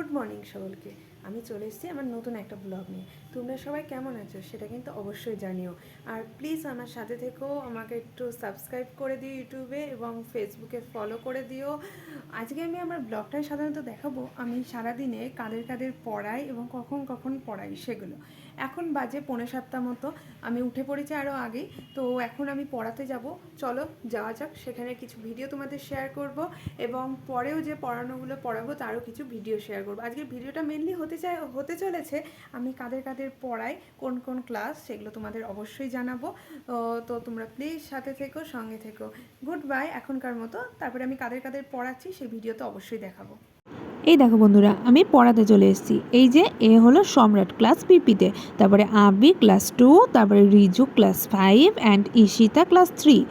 Good morning সকলকে। আমি চলে এসেছি আমার নতুন একটা ব্লগ নিয়ে। তোমরা সবাই কেমন আছো সেটা কিন্তু অবশ্যই জানিও। আর প্লিজ আমার সাথে থেকেও আমাকে একটু সাবস্ক্রাইব করে দিও ইউটিউবে এবং ফেসবুকে ফলো করে দিও। আজকে আমি আমার ব্লগটাই সাধারণত দেখাবো আমি সারাদিনে কাদের কাদের পড়াই এবং কখন কখন পড়াই সেগুলো। এখন বাজে 6:45 মতো, আমি উঠে পড়েছি আরও আগেই। তো এখন আমি পড়াতে যাব, চলো যাওয়া যাক। সেখানে কিছু ভিডিও তোমাদের শেয়ার করব এবং পরেও যে পড়ানোগুলো পড়াবো তারও কিছু ভিডিও শেয়ার করবো। আজকের ভিডিওটা মেনলি হতে চলেছে আমি কাদের কাদের পড়াই, কোন কোন ক্লাস, সেগুলো তোমাদের অবশ্যই জানাবো। তো তোমরা প্লিজ সাথে থেকো, সঙ্গে থেকো। গুড বাই এখনকার মতো। তারপরে আমি কাদের কাদের পড়াচ্ছি সেই ভিডিও তো অবশ্যই দেখাবো। এই দেখো বন্ধুরা, আমি পড়াতে চলে এসেছি। এই যে এ হলো সম্রাট ক্লাস পিপিতে, তারপরে আবি ক্লাস 2, তারপরে Riju class 5 and Ishita class 3।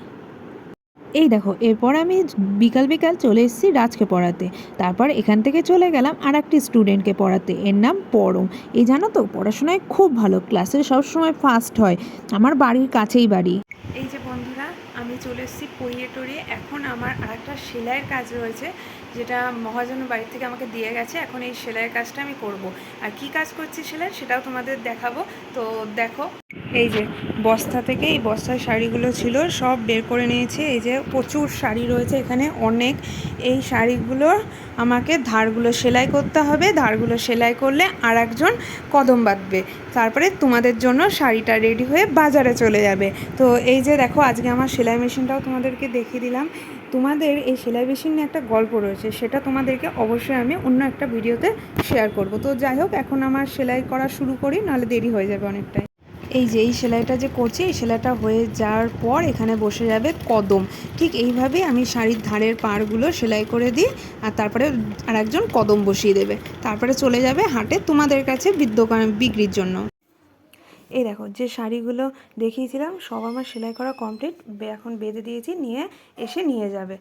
এই দেখো, এরপর আমি বিকাল বিকাল চলে এসেছি রাজকে পড়াতে। তারপর এখান থেকে চলে গেলাম আর একটি স্টুডেন্টকে পড়াতে, এর নাম পরম। এই জানো তো, পড়াশোনায় খুব ভালো, ক্লাসে সবসময় ফার্স্ট হয়, আমার বাড়ির কাছেই বাড়ি। এই যে বন্ধুরা, আমি চলে এসেছি পড়িয়ে টড়িয়ে। এখন আমার আরেকটা সেলাইয়ের কাজ রয়েছে, যেটা মহাজনের বাড়ি থেকে আমাকে দিয়ে গেছে। এখন এই সেলাইয়ের কাজটা আমি করব। আর কি কাজ করছি সেলাই সেটাও তোমাদের দেখাবো। তো দেখো, এই যে বস্তা থেকে, এই বস্তায় শাড়িগুলো ছিল সব বের করে নিয়েছি। এই যে প্রচুর শাড়ি রয়েছে এখানে, অনেক। এই শাড়িগুলোর আমাকে ধারগুলো সেলাই করতে হবে। ধারগুলো সেলাই করলে আর একজন কদম বাঁধবে, তারপরে তোমাদের জন্য শাড়িটা রেডি হয়ে বাজারে চলে যাবে। তো এই যে দেখো, আজকে আমার সেলাই মেশিনটাও তোমাদেরকে দেখিয়ে দিলাম। তোমাদের এই সেলাই মেশিন নিয়ে একটা গল্প রয়েছে, সেটা তোমাদেরকে অবশ্যই আমি অন্য একটা ভিডিওতে শেয়ার করব। তো যাই হোক, এখন আমার সেলাই করা শুরু করি, নাহলে দেরি হয়ে যাবে অনেকটাই। এই যে এই সেলাইটা যে করছি, এই সেলাইটা হয়ে যাওয়ার পর এখানে বসে যাবে কদম। ঠিক এইভাবেই আমি শাড়ির ধারের পাড়গুলো সেলাই করে দিই, আর তারপরে আর একজন কদম বসিয়ে দেবে। তারপরে চলে যাবে হাটে তোমাদের কাছে বিক্রির জন্য। এই দেখো, যে শাড়িগুলো দেখিয়েছিলাম সব আমার সেলাই করা কমপ্লিট, এখন বেঁধে দিয়েছি, নিয়ে এসে নিয়ে যাবে।